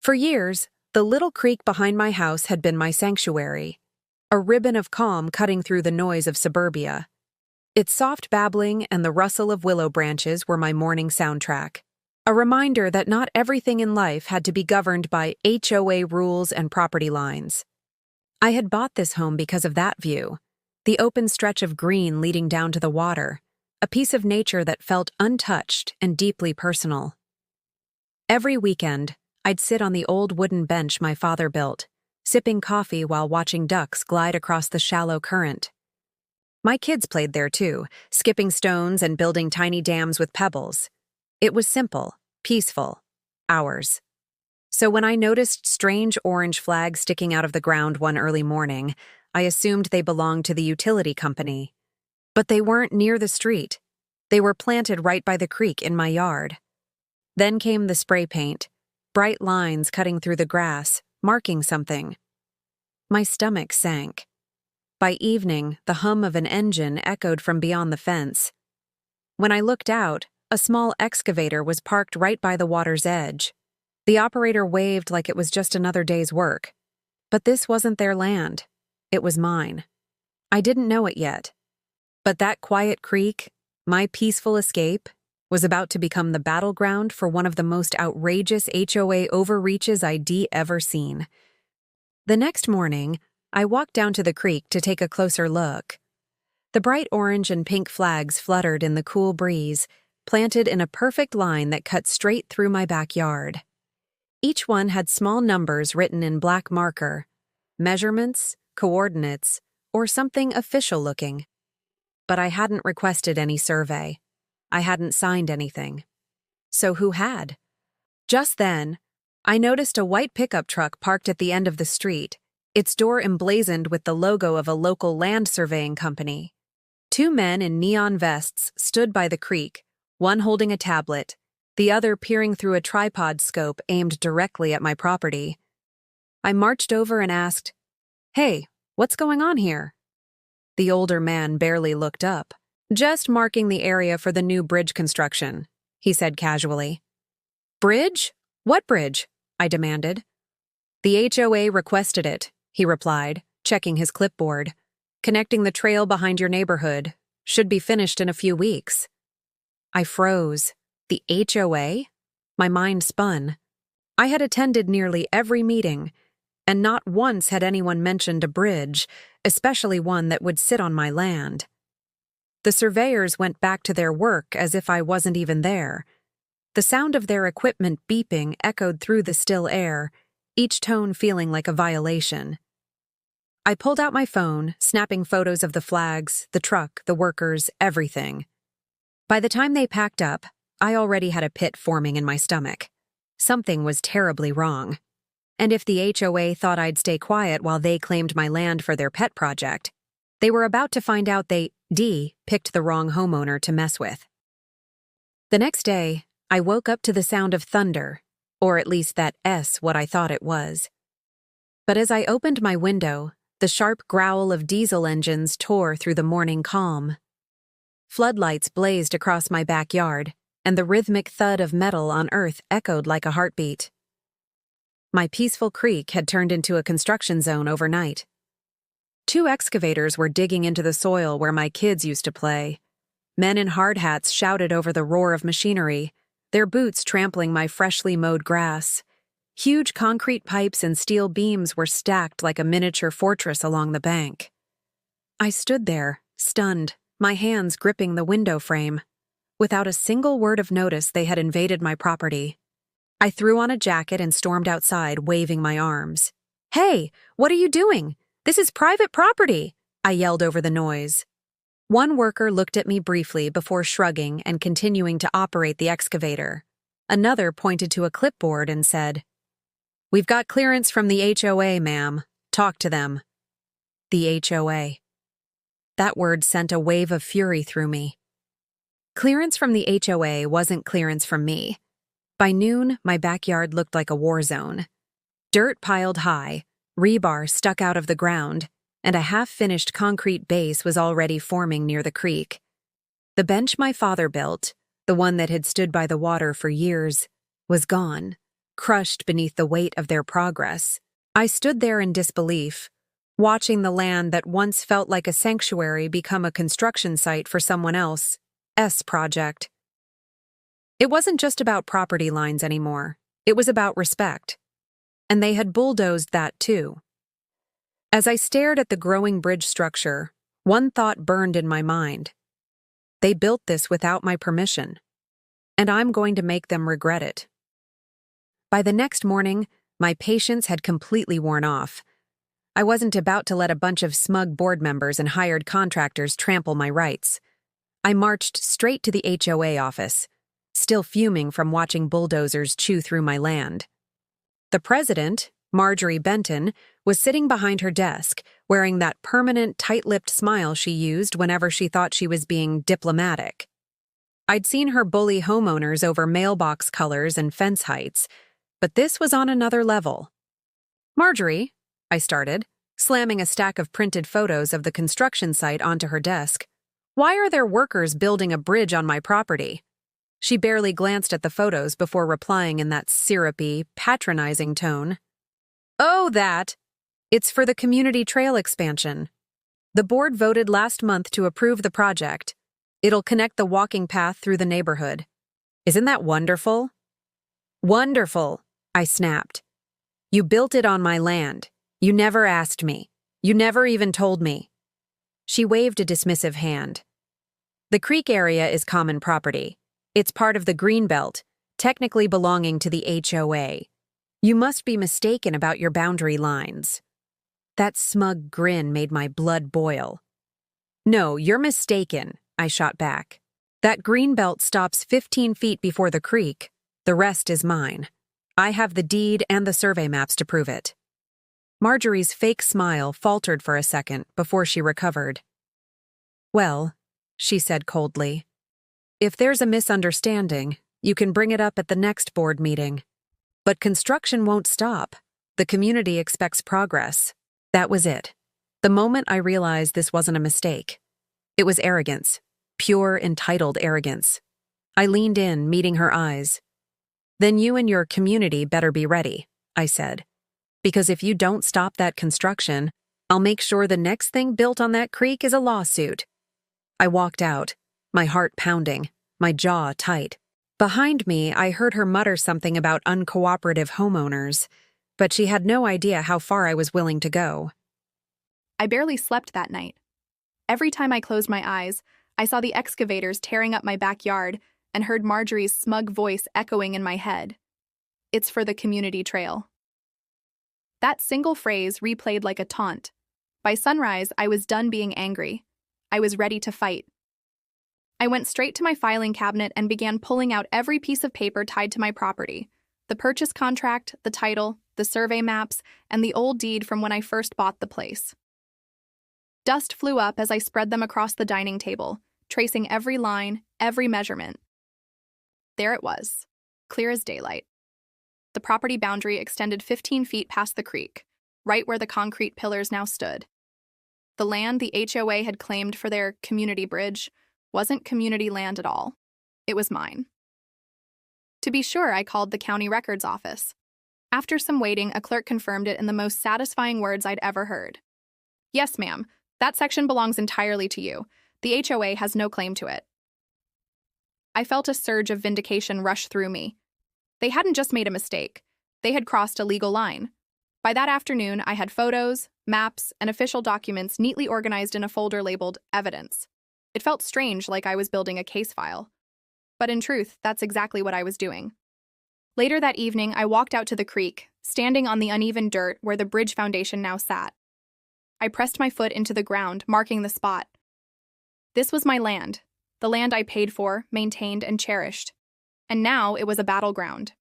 For years, the little creek behind my house had been my sanctuary, a ribbon of calm cutting through the noise of suburbia. Its soft babbling and the rustle of willow branches were my morning soundtrack, a reminder that not everything in life had to be governed by HOA rules and property lines. I had bought this home because of that view, the open stretch of green leading down to the water, a piece of nature that felt untouched and deeply personal. Every weekend, I'd sit on the old wooden bench my father built, sipping coffee while watching ducks glide across the shallow current. My kids played there too, skipping stones and building tiny dams with pebbles. It was simple, peaceful, ours. So when I noticed strange orange flags sticking out of the ground one early morning, I assumed they belonged to the utility company. But they weren't near the street. They were planted right by the creek in my yard. Then came the spray paint, bright lines cutting through the grass, marking something. My stomach sank. By evening, the hum of an engine echoed from beyond the fence. When I looked out, a small excavator was parked right by the water's edge. The operator waved like it was just another day's work. But this wasn't their land. It was mine. I didn't know it yet. But that quiet creek, my peaceful escape, was about to become the battleground for one of the most outrageous HOA overreaches I'd ever seen. The next morning, I walked down to the creek to take a closer look. The bright orange and pink flags fluttered in the cool breeze, planted in a perfect line that cut straight through my backyard. Each one had small numbers written in black marker, measurements, coordinates, or something official-looking. But I hadn't requested any survey. I hadn't signed anything. So who had? Just then, I noticed a white pickup truck parked at the end of the street, its door emblazoned with the logo of a local land surveying company. Two men in neon vests stood by the creek, one holding a tablet, the other peering through a tripod scope aimed directly at my property. I marched over and asked, "Hey, what's going on here?" The older man barely looked up. "Just marking the area for the new bridge construction," he said casually. "Bridge? What bridge?" I demanded. "The HOA requested it," he replied, checking his clipboard. "Connecting the trail behind your neighborhood. Should be finished in a few weeks." I froze. The HOA? My mind spun. I had attended nearly every meeting, and not once had anyone mentioned a bridge, especially one that would sit on my land. The surveyors went back to their work as if I wasn't even there. The sound of their equipment beeping echoed through the still air, each tone feeling like a violation. I pulled out my phone, snapping photos of the flags, the truck, the workers, everything. By the time they packed up, I already had a pit forming in my stomach. Something was terribly wrong. And if the HOA thought I'd stay quiet while they claimed my land for their pet project, they were about to find out they picked the wrong homeowner to mess with. The next day, I woke up to the sound of thunder, or at least what I thought it was. But as I opened my window, the sharp growl of diesel engines tore through the morning calm. Floodlights blazed across my backyard, and the rhythmic thud of metal on earth echoed like a heartbeat. My peaceful creek had turned into a construction zone overnight. Two excavators were digging into the soil where my kids used to play. Men in hard hats shouted over the roar of machinery, their boots trampling my freshly mowed grass. Huge concrete pipes and steel beams were stacked like a miniature fortress along the bank. I stood there, stunned, my hands gripping the window frame. Without a single word of notice, they had invaded my property. I threw on a jacket and stormed outside, waving my arms. "Hey, what are you doing? This is private property," I yelled over the noise. One worker looked at me briefly before shrugging and continuing to operate the excavator. Another pointed to a clipboard and said, "We've got clearance from the HOA, ma'am. Talk to them." The HOA. That word sent a wave of fury through me. Clearance from the HOA wasn't clearance from me. By noon, my backyard looked like a war zone. Dirt piled high, rebar stuck out of the ground, and a half-finished concrete base was already forming near the creek. The bench my father built, the one that had stood by the water for years, was gone, crushed beneath the weight of their progress. I stood there in disbelief, watching the land that once felt like a sanctuary become a construction site for someone else's project. It wasn't just about property lines anymore. It was about respect. And they had bulldozed that too. As I stared at the growing bridge structure, one thought burned in my mind. They built this without my permission, and I'm going to make them regret it. By the next morning, my patience had completely worn off. I wasn't about to let a bunch of smug board members and hired contractors trample my rights. I marched straight to the HOA office, still fuming from watching bulldozers chew through my land. The president, Marjorie Benton, was sitting behind her desk, wearing that permanent, tight-lipped smile she used whenever she thought she was being diplomatic. I'd seen her bully homeowners over mailbox colors and fence heights, but this was on another level. "Marjorie," I started, slamming a stack of printed photos of the construction site onto her desk, "why are there workers building a bridge on my property?" She barely glanced at the photos before replying in that syrupy, patronizing tone. "Oh, that! It's for the community trail expansion. The board voted last month to approve the project. It'll connect the walking path through the neighborhood. Isn't that wonderful?" "Wonderful," I snapped. "You built it on my land. You never asked me. You never even told me." She waved a dismissive hand. "The creek area is common property. It's part of the Greenbelt, technically belonging to the HOA. You must be mistaken about your boundary lines." That smug grin made my blood boil. "No, you're mistaken," I shot back. "That Greenbelt stops 15 feet before the creek. The rest is mine. I have the deed and the survey maps to prove it." Marjorie's fake smile faltered for a second before she recovered. "Well," she said coldly, "if there's a misunderstanding, you can bring it up at the next board meeting. But construction won't stop. The community expects progress." That was it. The moment I realized this wasn't a mistake. It was arrogance. Pure, entitled arrogance. I leaned in, meeting her eyes. "Then you and your community better be ready," I said. "Because if you don't stop that construction, I'll make sure the next thing built on that creek is a lawsuit." I walked out, my heart pounding, my jaw tight. Behind me, I heard her mutter something about uncooperative homeowners, but she had no idea how far I was willing to go. I barely slept that night. Every time I closed my eyes, I saw the excavators tearing up my backyard and heard Marjorie's smug voice echoing in my head. "It's for the community trail." That single phrase replayed like a taunt. By sunrise, I was done being angry. I was ready to fight. I went straight to my filing cabinet and began pulling out every piece of paper tied to my property: the purchase contract, the title, the survey maps, and the old deed from when I first bought the place. Dust flew up as I spread them across the dining table, tracing every line, every measurement. There it was, clear as daylight. The property boundary extended 15 feet past the creek, right where the concrete pillars now stood. The land the HOA had claimed for their community bridge wasn't community land at all. It was mine. To be sure, I called the county records office. After some waiting, a clerk confirmed it in the most satisfying words I'd ever heard. "Yes, ma'am, that section belongs entirely to you. The HOA has no claim to it." I felt a surge of vindication rush through me. They hadn't just made a mistake. They had crossed a legal line. By that afternoon, I had photos, maps, and official documents neatly organized in a folder labeled Evidence. It felt strange, like I was building a case file. But in truth, that's exactly what I was doing. Later that evening, I walked out to the creek, standing on the uneven dirt where the bridge foundation now sat. I pressed my foot into the ground, marking the spot. This was my land, the land I paid for, maintained, and cherished. And now it was a battleground.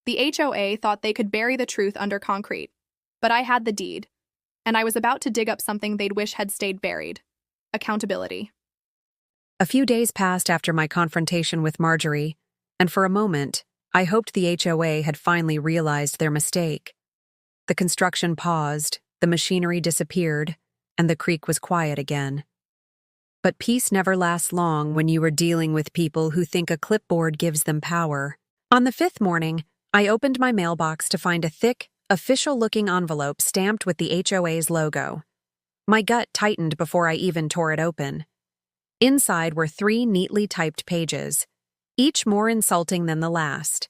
The HOA thought they could bury the truth under concrete, but I had the deed, and I was about to dig up something they'd wish had stayed buried: accountability. A few days passed after my confrontation with Marjorie, and for a moment, I hoped the HOA had finally realized their mistake. The construction paused, the machinery disappeared, and the creek was quiet again. But peace never lasts long when you are dealing with people who think a clipboard gives them power. On the fifth morning, I opened my mailbox to find a thick, official-looking envelope stamped with the HOA's logo. My gut tightened before I even tore it open. Inside were 3 neatly typed pages, each more insulting than the last.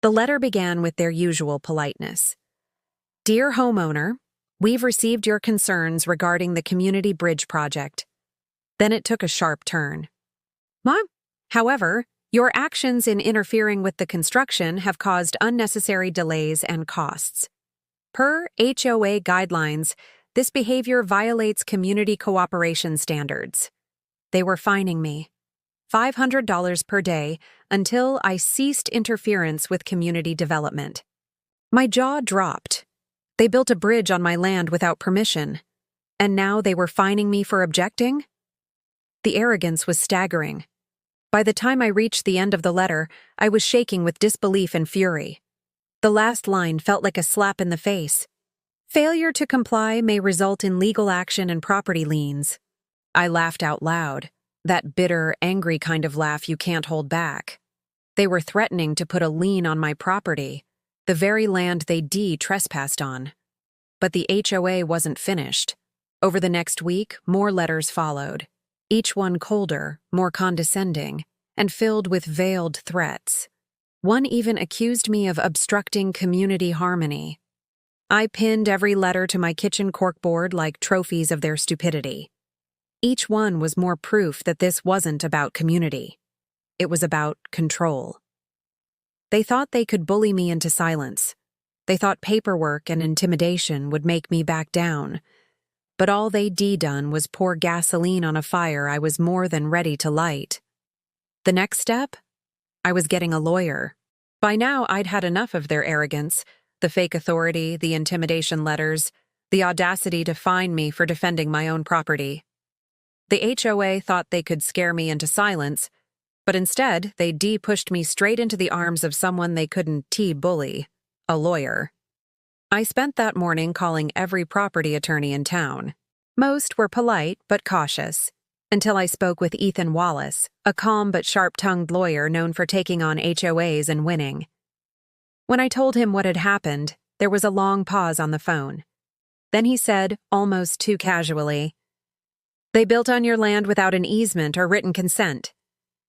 The letter began with their usual politeness. Dear homeowner, we've received your concerns regarding the community bridge project. Then it took a sharp turn. However, your actions in interfering with the construction have caused unnecessary delays and costs. Per HOA guidelines, this behavior violates community cooperation standards. They were fining me $500 per day until I ceased interference with community development. My jaw dropped. They built a bridge on my land without permission, and now they were fining me for objecting? The arrogance was staggering. By the time I reached the end of the letter, I was shaking with disbelief and fury. The last line felt like a slap in the face. Failure to comply may result in legal action and property liens. I laughed out loud, that bitter, angry kind of laugh you can't hold back. They were threatening to put a lien on my property, the very land they trespassed on. But the HOA wasn't finished. Over the next week, more letters followed, each one colder, more condescending, and filled with veiled threats. One even accused me of obstructing community harmony. I pinned every letter to my kitchen corkboard like trophies of their stupidity. Each one was more proof that this wasn't about community. It was about control. They thought they could bully me into silence. They thought paperwork and intimidation would make me back down. But all they'd done was pour gasoline on a fire I was more than ready to light. The next step? I was getting a lawyer. By now, I'd had enough of their arrogance, the fake authority, the intimidation letters, the audacity to fine me for defending my own property. The HOA thought they could scare me into silence, but instead, they pushed me straight into the arms of someone they couldn't bully, a lawyer. I spent that morning calling every property attorney in town. Most were polite but cautious, until I spoke with Ethan Wallace, a calm but sharp-tongued lawyer known for taking on HOAs and winning. When I told him what had happened, there was a long pause on the phone. Then he said, almost too casually, "They built on your land without an easement or written consent.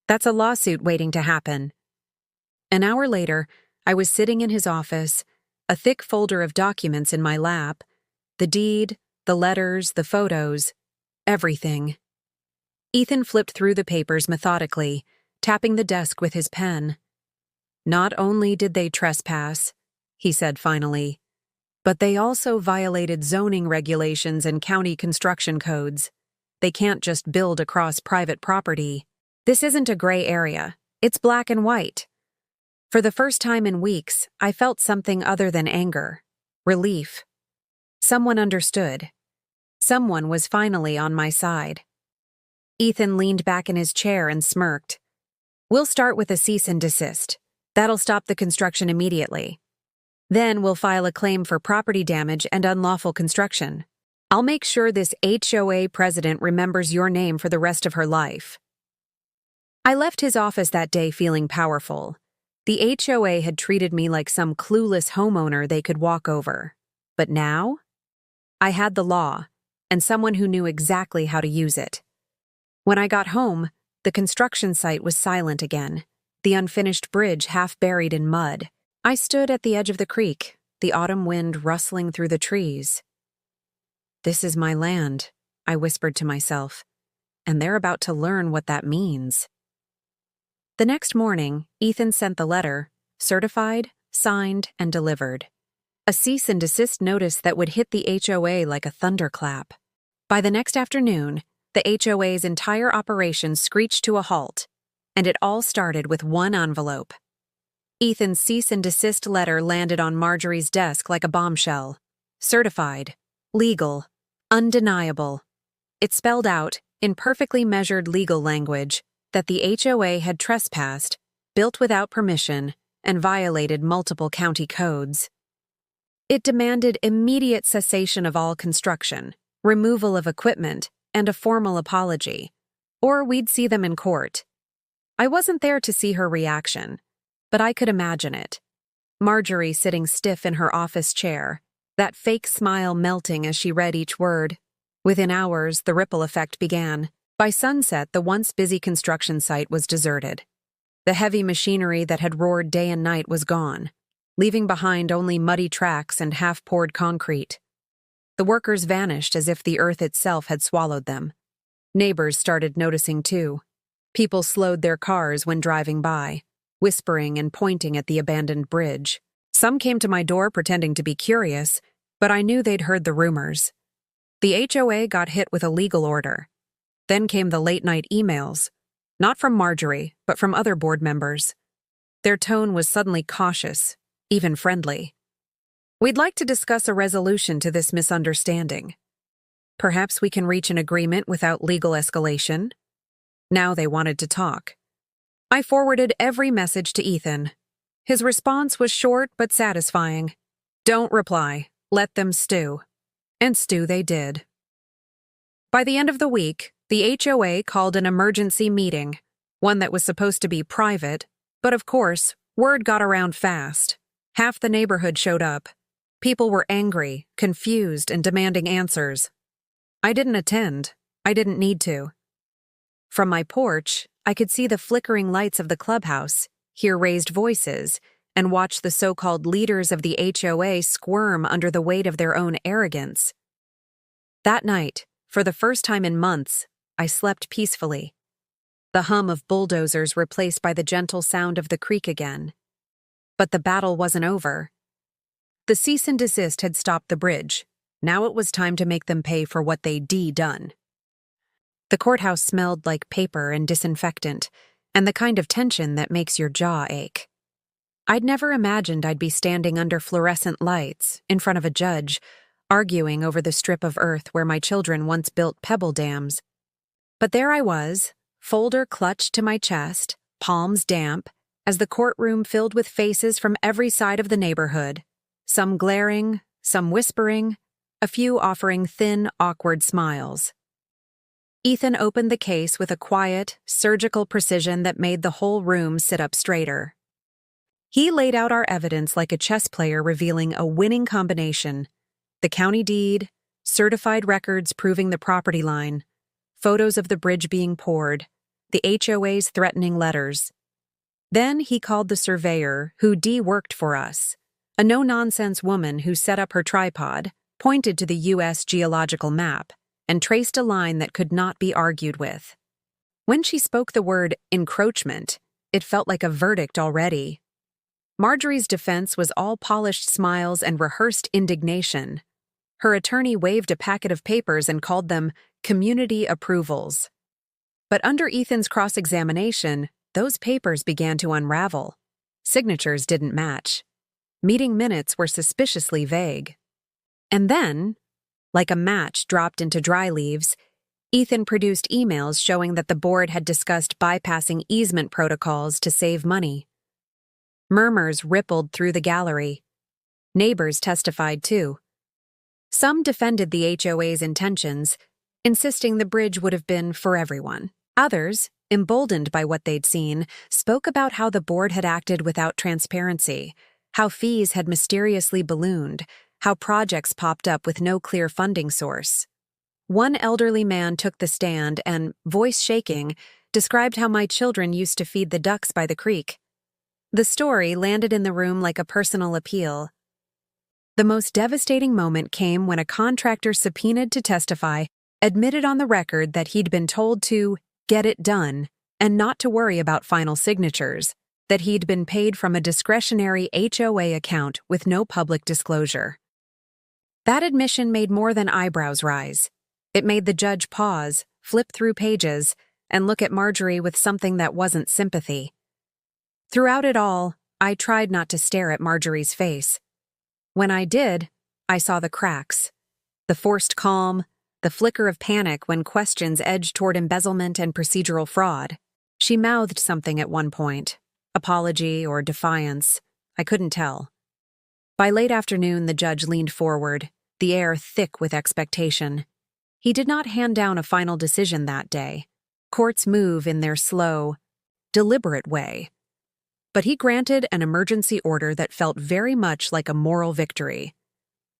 That's a lawsuit waiting to happen." An hour later, I was sitting in his office, a thick folder of documents in my lap, the deed, the letters, the photos, everything. Ethan flipped through the papers methodically, tapping the desk with his pen. "Not only did they trespass," he said finally, "but they also violated zoning regulations and county construction codes. They can't just build across private property. This isn't a gray area. It's black and white." For the first time in weeks, I felt something other than anger. Relief. Someone understood. Someone was finally on my side. Ethan leaned back in his chair and smirked. "We'll start with a cease and desist. That'll stop the construction immediately. Then we'll file a claim for property damage and unlawful construction. I'll make sure this HOA president remembers your name for the rest of her life." I left his office that day feeling powerful. The HOA had treated me like some clueless homeowner they could walk over. But now? I had the law, and someone who knew exactly how to use it. When I got home, the construction site was silent again, the unfinished bridge half buried in mud. I stood at the edge of the creek, the autumn wind rustling through the trees. "This is my land," I whispered to myself, "and they're about to learn what that means." The next morning, Ethan sent the letter, certified, signed, and delivered. A cease and desist notice that would hit the HOA like a thunderclap. By the next afternoon, the HOA's entire operation screeched to a halt, and it all started with one envelope. Ethan's cease and desist letter landed on Marjorie's desk like a bombshell. Certified, legal, undeniable. It spelled out, in perfectly measured legal language, that the HOA had trespassed, built without permission, and violated multiple county codes. It demanded immediate cessation of all construction, removal of equipment, and a formal apology, or we'd see them in court. I wasn't there to see her reaction, but I could imagine it. Marjorie sitting stiff in her office chair, that fake smile melting as she read each word. Within hours, the ripple effect began. By sunset, the once busy construction site was deserted. The heavy machinery that had roared day and night was gone, leaving behind only muddy tracks and half-poured concrete. The workers vanished as if the earth itself had swallowed them. Neighbors started noticing too. People slowed their cars when driving by, whispering and pointing at the abandoned bridge. Some came to my door pretending to be curious, but I knew they'd heard the rumors. The HOA got hit with a legal order. Then came the late-night emails, not from Marjorie, but from other board members. Their tone was suddenly cautious, even friendly. "We'd like to discuss a resolution to this misunderstanding. Perhaps we can reach an agreement without legal escalation." Now they wanted to talk. I forwarded every message to Ethan. His response was short but satisfying. "Don't reply. Let them stew." And stew they did. By the end of the week, the HOA called an emergency meeting, one that was supposed to be private, but of course, word got around fast. Half the neighborhood showed up. People were angry, confused, and demanding answers. I didn't attend. I didn't need to. From my porch, I could see the flickering lights of the clubhouse, hear raised voices, and watch the so-called leaders of the HOA squirm under the weight of their own arrogance. That night, for the first time in months, I slept peacefully. The hum of bulldozers replaced by the gentle sound of the creek again. But the battle wasn't over. The cease and desist had stopped the bridge. Now it was time to make them pay for what they'd done. The courthouse smelled like paper and disinfectant, and the kind of tension that makes your jaw ache. I'd never imagined I'd be standing under fluorescent lights, in front of a judge, arguing over the strip of earth where my children once built pebble dams. But there I was, folder clutched to my chest, palms damp, as the courtroom filled with faces from every side of the neighborhood, some glaring, some whispering, a few offering thin, awkward smiles. Ethan opened the case with a quiet, surgical precision that made the whole room sit up straighter. He laid out our evidence like a chess player revealing a winning combination: the county deed, certified records proving the property line, photos of the bridge being poured, the HOA's threatening letters. Then he called the surveyor who worked for us, a no-nonsense woman who set up her tripod, pointed to the U.S. geological map, and traced a line that could not be argued with. When she spoke the word encroachment, it felt like a verdict already. Marjorie's defense was all polished smiles and rehearsed indignation. Her attorney waved a packet of papers and called them community approvals. But under Ethan's cross-examination, those papers began to unravel. Signatures didn't match. Meeting minutes were suspiciously vague. And then, like a match dropped into dry leaves, Ethan produced emails showing that the board had discussed bypassing easement protocols to save money. Murmurs rippled through the gallery. Neighbors testified too. Some defended the HOA's intentions, insisting the bridge would have been for everyone. Others, emboldened by what they'd seen, spoke about how the board had acted without transparency, how fees had mysteriously ballooned, how projects popped up with no clear funding source. One elderly man took the stand and, voice shaking, described how my children used to feed the ducks by the creek. The story landed in the room like a personal appeal. The most devastating moment came when a contractor subpoenaed to testify admitted on the record that he'd been told to get it done and not to worry about final signatures, that he'd been paid from a discretionary HOA account with no public disclosure. That admission made more than eyebrows rise. It made the judge pause, flip through pages, and look at Marjorie with something that wasn't sympathy. Throughout it all, I tried not to stare at Marjorie's face. When I did, I saw the cracks. The forced calm, the flicker of panic when questions edged toward embezzlement and procedural fraud. She mouthed something at one point, apology or defiance. I couldn't tell. By late afternoon, the judge leaned forward, the air thick with expectation. He did not hand down a final decision that day. Courts move in their slow, deliberate way. But he granted an emergency order that felt very much like a moral victory.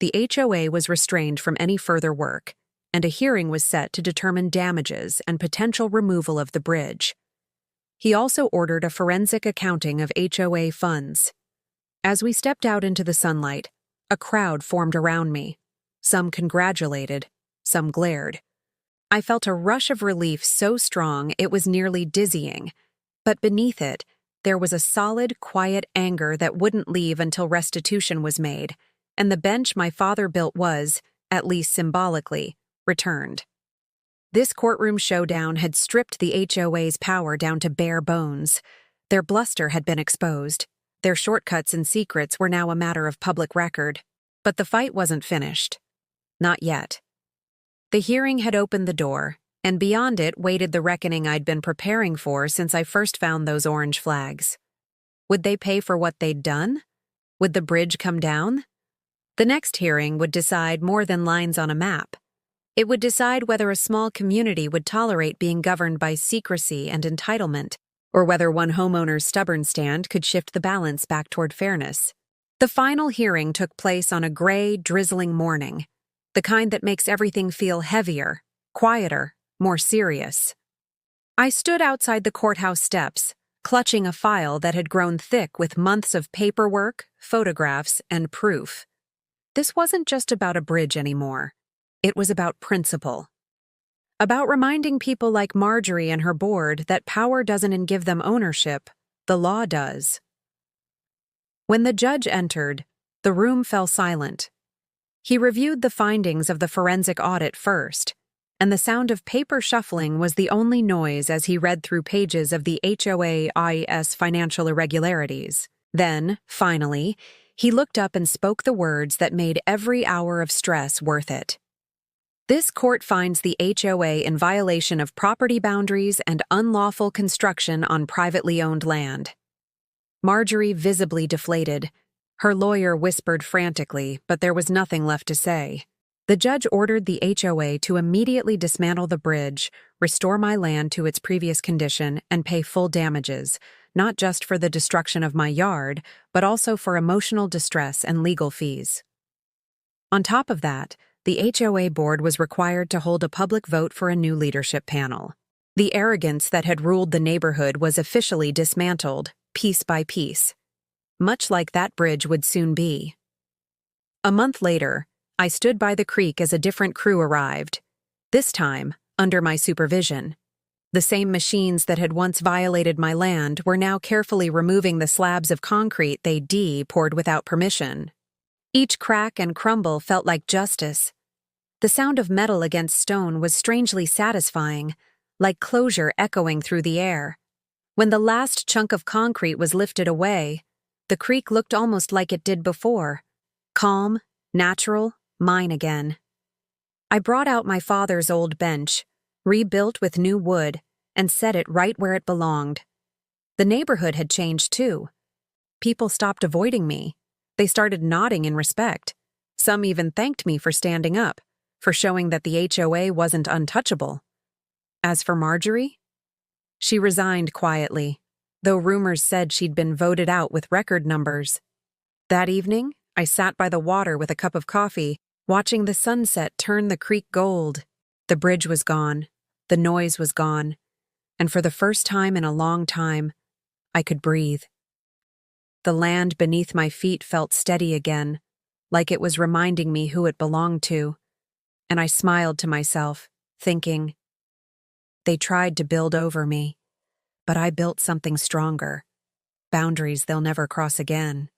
The HOA was restrained from any further work, and a hearing was set to determine damages and potential removal of the bridge. He also ordered a forensic accounting of HOA funds. As we stepped out into the sunlight, a crowd formed around me. Some congratulated, some glared. I felt a rush of relief so strong it was nearly dizzying, but beneath it, there was a solid, quiet anger that wouldn't leave until restitution was made, and the bench my father built was, at least symbolically, returned. This courtroom showdown had stripped the HOA's power down to bare bones. Their bluster had been exposed. Their shortcuts and secrets were now a matter of public record. But the fight wasn't finished. Not yet. The hearing had opened the door, and beyond it waited the reckoning I'd been preparing for since I first found those orange flags. Would they pay for what they'd done? Would the bridge come down? The next hearing would decide more than lines on a map. It would decide whether a small community would tolerate being governed by secrecy and entitlement, or whether one homeowner's stubborn stand could shift the balance back toward fairness. The final hearing took place on a gray, drizzling morning, the kind that makes everything feel heavier, quieter, more serious. I stood outside the courthouse steps, clutching a file that had grown thick with months of paperwork, photographs, and proof. This wasn't just about a bridge anymore. It was about principle. About reminding people like Marjorie and her board that power doesn't give them ownership, the law does. When the judge entered, the room fell silent. He reviewed the findings of the forensic audit first, and the sound of paper shuffling was the only noise as he read through pages of the HOA's financial irregularities. Then, finally, he looked up and spoke the words that made every hour of stress worth it. This court finds the HOA in violation of property boundaries and unlawful construction on privately owned land. Marjorie visibly deflated. Her lawyer whispered frantically, but there was nothing left to say. The judge ordered the HOA to immediately dismantle the bridge, restore my land to its previous condition, and pay full damages, not just for the destruction of my yard, but also for emotional distress and legal fees. On top of that, the HOA board was required to hold a public vote for a new leadership panel. The arrogance that had ruled the neighborhood was officially dismantled, piece by piece, much like that bridge would soon be. A month later, I stood by the creek as a different crew arrived, this time under my supervision. The same machines that had once violated my land were now carefully removing the slabs of concrete they'd poured without permission. Each crack and crumble felt like justice. The sound of metal against stone was strangely satisfying, like closure echoing through the air. When the last chunk of concrete was lifted away, the creek looked almost like it did before. Calm, natural, mine again. I brought out my father's old bench, rebuilt with new wood, and set it right where it belonged. The neighborhood had changed too. People stopped avoiding me. They started nodding in respect. Some even thanked me for standing up, for showing that the HOA wasn't untouchable. As for Marjorie, she resigned quietly, though rumors said she'd been voted out with record numbers. That evening, I sat by the water with a cup of coffee, watching the sunset turn the creek gold. The bridge was gone, the noise was gone, and for the first time in a long time, I could breathe. The land beneath my feet felt steady again, like it was reminding me who it belonged to, and I smiled to myself, thinking, they tried to build over me, but I built something stronger, boundaries they'll never cross again.